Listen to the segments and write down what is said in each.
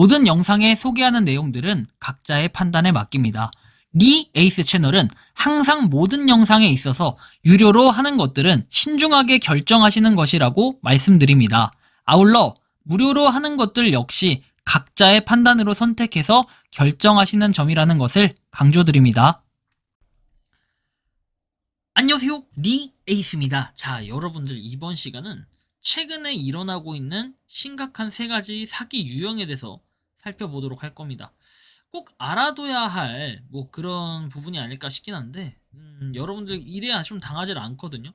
모든 영상에 소개하는 내용들은 각자의 판단에 맡깁니다. 리 에이스 채널은 항상 모든 영상에 있어서 유료로 하는 것들은 신중하게 결정하시는 것이라고 말씀드립니다. 아울러 무료로 하는 것들 역시 각자의 판단으로 선택해서 결정하시는 점이라는 것을 강조드립니다. 안녕하세요, 리 에이스입니다. 자, 여러분들 이번 시간은 최근에 일어나고 있는 심각한 세 가지 사기 유형에 대해서 살펴보도록 할 겁니다. 꼭 알아둬야 할 그런 부분이 아닐까 싶긴 한데 여러분들 이래야 좀 당하지 않거든요.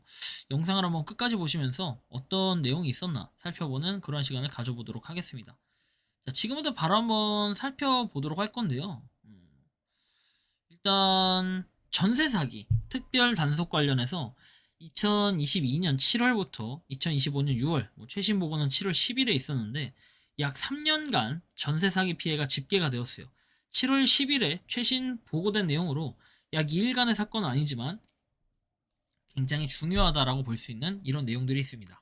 영상을 한번 끝까지 보시면서 어떤 내용이 있었나 살펴보는 그런 시간을 가져보도록 하겠습니다. 자, 지금부터 바로 한번 살펴보도록 할 건데요. 일단 전세 사기 특별 단속 관련해서 2022년 7월부터 2025년 6월, 최신 보고는 7월 10일에 있었는데 약 3년간 전세 사기 피해가 집계가 되었어요. 7월 10일에 최신 보고된 내용으로 약 2일간의 사건은 아니지만 굉장히 중요하다라고 볼 수 있는 이런 내용들이 있습니다.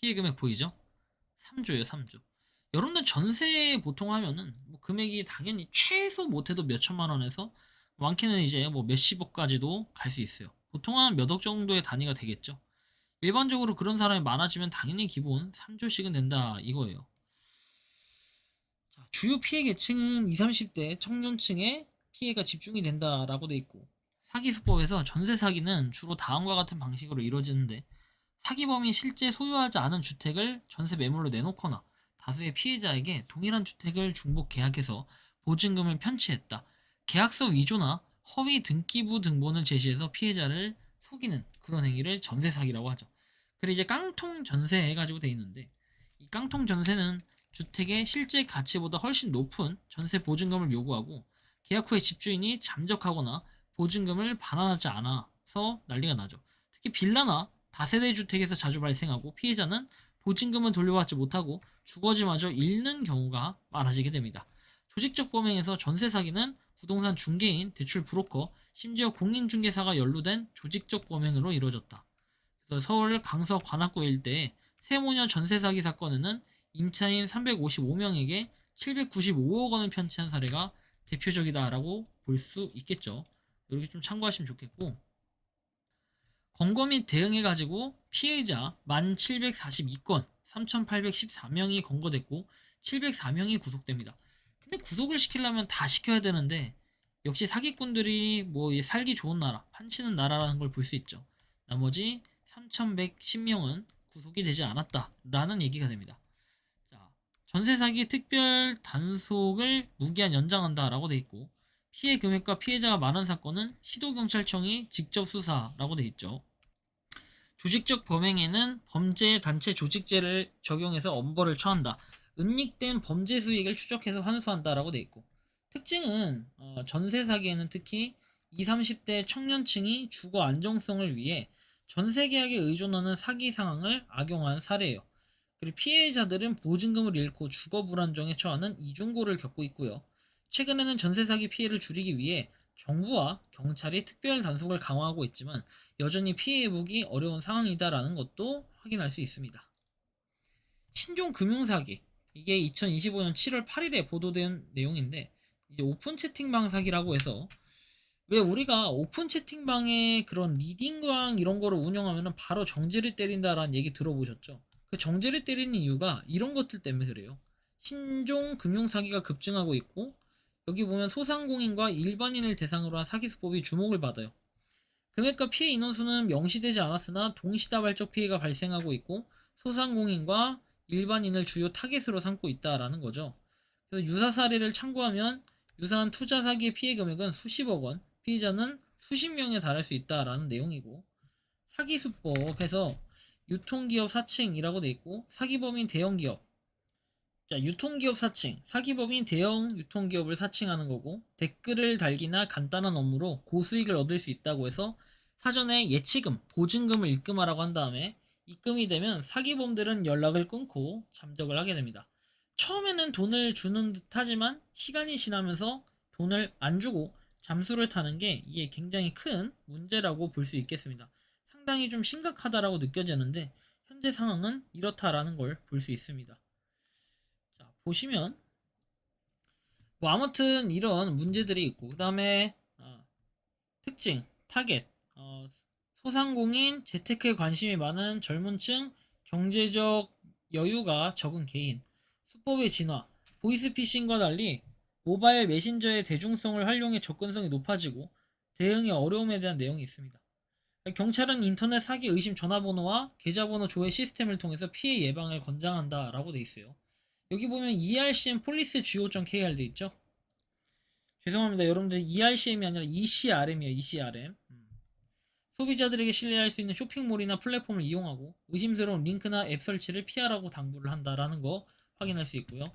피해 금액 보이죠? 3조예요, 3조. 여러분들 전세 보통 하면은 금액이 당연히 최소 못해도 몇 천만 원에서 많게는 이제 몇십억까지도 갈 수 있어요. 보통 한 몇 억 정도의 단위가 되겠죠. 일반적으로 그런 사람이 많아지면 당연히 기본 3조씩은 된다 이거예요. 자, 주요 피해 계층은 20, 30대 청년층에 피해가 집중이 된다라고 돼 있고, 사기수법에서 전세 사기는 주로 다음과 같은 방식으로 이루어지는데, 사기범이 실제 소유하지 않은 주택을 전세 매물로 내놓거나 다수의 피해자에게 동일한 주택을 중복 계약해서 보증금을 편취했다. 계약서 위조나 허위 등기부 등본을 제시해서 피해자를 속이는 그런 행위를 전세 사기라고 하죠. 그리고 이제 깡통 전세 해가지고 돼 있는데, 이 깡통 전세는 주택의 실제 가치보다 훨씬 높은 전세 보증금을 요구하고 계약 후에 집주인이 잠적하거나 보증금을 반환하지 않아서 난리가 나죠. 특히 빌라나 다세대 주택에서 자주 발생하고 피해자는 보증금은 돌려받지 못하고 주거지마저 잃는 경우가 많아지게 됩니다. 조직적 범행에서 전세 사기는 부동산 중개인, 대출 브로커, 심지어 공인중개사가 연루된 조직적 범행으로 이루어졌다. 그래서 서울 강서 관악구 일대의 세모녀 전세 사기 사건에는 임차인 355명에게 795억 원을 편취한 사례가 대표적이다라고 볼 수 있겠죠. 이렇게 좀 참고하시면 좋겠고, 검거 및 대응해가지고 피해자 1742건 3814명이 검거됐고 704명이 구속됩니다. 근데 구속을 시키려면 다 시켜야 되는데 역시 사기꾼들이 살기 좋은 나라, 판치는 나라라는 걸 볼 수 있죠. 나머지 3110명은 구속이 되지 않았다라는 얘기가 됩니다. 자, 전세 사기 특별 단속을 무기한 연장한다라고 돼 있고, 피해 금액과 피해자가 많은 사건은 시도경찰청이 직접 수사라고 돼 있죠. 조직적 범행에는 범죄 단체 조직죄를 적용해서 엄벌을 처한다. 은닉된 범죄 수익을 추적해서 환수한다라고 돼 있고, 특징은 전세 사기에는 특히 20, 30대 청년층이 주거 안정성을 위해 전세 계약에 의존하는 사기 상황을 악용한 사례예요. 그리고 피해자들은 보증금을 잃고 주거 불안정에 처하는 이중고를 겪고 있고요. 최근에는 전세 사기 피해를 줄이기 위해 정부와 경찰이 특별 단속을 강화하고 있지만 여전히 피해 회복이 어려운 상황이다라는 것도 확인할 수 있습니다. 신종 금융사기, 이게 2025년 7월 8일에 보도된 내용인데, 이제 오픈 채팅방 사기라고 해서, 왜 우리가 오픈 채팅방에 그런 리딩방 이런 거를 운영하면 바로 정지를 때린다라는 얘기 들어보셨죠? 그 정지를 때리는 이유가 이런 것들 때문에 그래요. 신종 금융사기가 급증하고 있고, 여기 보면 소상공인과 일반인을 대상으로 한 사기 수법이 주목을 받아요. 금액과 피해 인원수는 명시되지 않았으나 동시다발적 피해가 발생하고 있고 소상공인과 일반인을 주요 타겟으로 삼고 있다라는 거죠. 그래서 유사 사례를 참고하면 유사한 투자 사기의 피해 금액은 수십억 원, 피해자는 수십 명에 달할 수 있다라는 내용이고, 사기 수법에서 유통기업 사칭이라고 돼 있고, 사기범인 대형기업, 자, 유통기업 사칭, 사기법인 대형 유통기업을 사칭하는 거고, 댓글을 달기나 간단한 업무로 고수익을 얻을 수 있다고 해서 사전에 예치금, 보증금을 입금하라고 한 다음에 입금이 되면 사기범들은 연락을 끊고 잠적을 하게 됩니다. 처음에는 돈을 주는 듯 하지만 시간이 지나면서 돈을 안 주고 잠수를 타는 게 이게 굉장히 큰 문제라고 볼 수 있겠습니다. 상당히 좀 심각하다라고 느껴지는데 현재 상황은 이렇다라는 걸 볼 수 있습니다. 자, 보시면 뭐 아무튼 이런 문제들이 있고 그 다음에 특징, 타겟, 소상공인, 재테크에 관심이 많은 젊은층, 경제적 여유가 적은 개인, 수법의 진화, 보이스피싱과 달리 모바일 메신저의 대중성을 활용해 접근성이 높아지고 대응의 어려움에 대한 내용이 있습니다. 경찰은 인터넷 사기 의심 전화번호와 계좌번호 조회 시스템을 통해서 피해 예방을 권장한다라고 돼 있어요. 여기 보면 ERCM police.go.kr 돼 있죠? 죄송합니다. 여러분들 ERCM이 아니라 ECRM이에요. ECRM. 소비자들에게 신뢰할 수 있는 쇼핑몰이나 플랫폼을 이용하고 의심스러운 링크나 앱 설치를 피하라고 당부를 한다라는 거 확인할 수 있고요.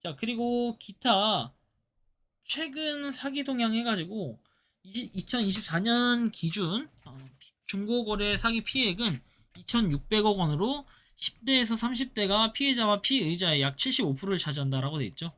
자, 그리고 기타 최근 사기 동향 해가지고 2024년 기준 중고거래 사기 피해액은 2,600억 원으로 10대에서 30대가 피해자와 피의자의 약 75%를 차지한다라고 돼 있죠.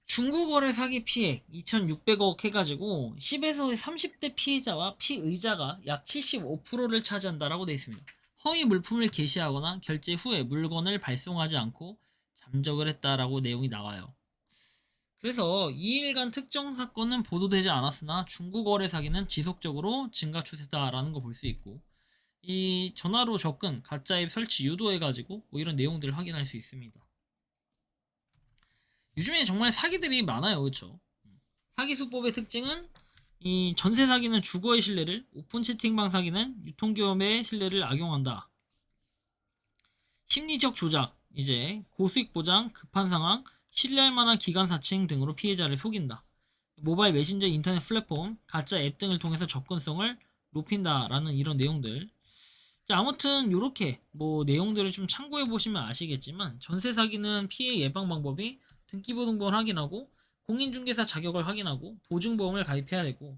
중고거래 사기 피해 2,600억 해가지고 10에서 30대 피해자와 피의자가 약 75%를 차지한다라고 되어 있습니다. 허위 물품을 게시하거나 결제 후에 물건을 발송하지 않고 잠적을 했다라고 내용이 나와요. 그래서 2일간 특정 사건은 보도되지 않았으나 중고거래 사기는 지속적으로 증가 추세다라는 거 볼 수 있고 이 전화로 접근, 가짜 앱 설치 유도해가지고 뭐 이런 내용들을 확인할 수 있습니다. 요즘에 정말 사기들이 많아요. 그렇죠? 사기 수법의 특징은 이 전세 사기는 주거의 신뢰를, 오픈 채팅방 사기는 유통기업의 신뢰를 악용한다. 심리적 조작, 이제 고수익 보장, 급한 상황, 신뢰할 만한 기간 사칭 등으로 피해자를 속인다. 모바일 메신저 인터넷 플랫폼, 가짜 앱 등을 통해서 접근성을 높인다라는 이런 내용들. 자, 아무튼 요렇게 뭐 내용들을 좀 참고해 보시면 아시겠지만 전세 사기는 피해 예방 방법이 등기부등본을 확인하고 공인중개사 자격을 확인하고 보증보험을 가입해야 되고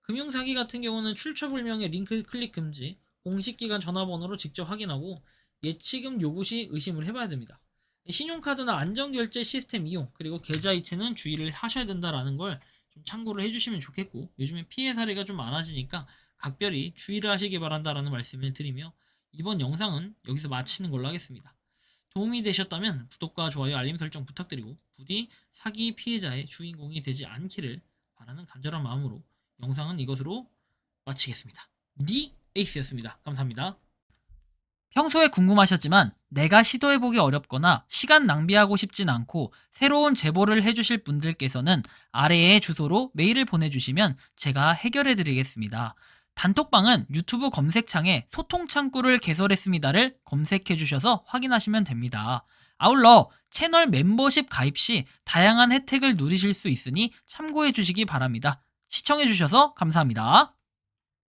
금융사기 같은 경우는 출처불명의 링크 클릭 금지, 공식기관 전화번호로 직접 확인하고 예치금 요구 시 의심을 해봐야 됩니다. 신용카드나 안전결제 시스템 이용 그리고 계좌 이체는 주의를 하셔야 된다라는 걸 좀 참고를 해주시면 좋겠고 요즘에 피해 사례가 좀 많아지니까 각별히 주의를 하시기 바란다라는 말씀을 드리며 이번 영상은 여기서 마치는 걸로 하겠습니다. 도움이 되셨다면 구독과 좋아요 알림 설정 부탁드리고 부디 사기 피해자의 주인공이 되지 않기를 바라는 간절한 마음으로 영상은 이것으로 마치겠습니다. 니 에이스였습니다. 감사합니다. 평소에 궁금하셨지만 내가 시도해보기 어렵거나 시간 낭비하고 싶진 않고 새로운 제보를 해주실 분들께서는 아래의 주소로 메일을 보내주시면 제가 해결해드리겠습니다. 단톡방은 유튜브 검색창에 소통창구를 개설했습니다를 검색해주셔서 확인하시면 됩니다. 아울러 채널 멤버십 가입 시 다양한 혜택을 누리실 수 있으니 참고해주시기 바랍니다. 시청해주셔서 감사합니다.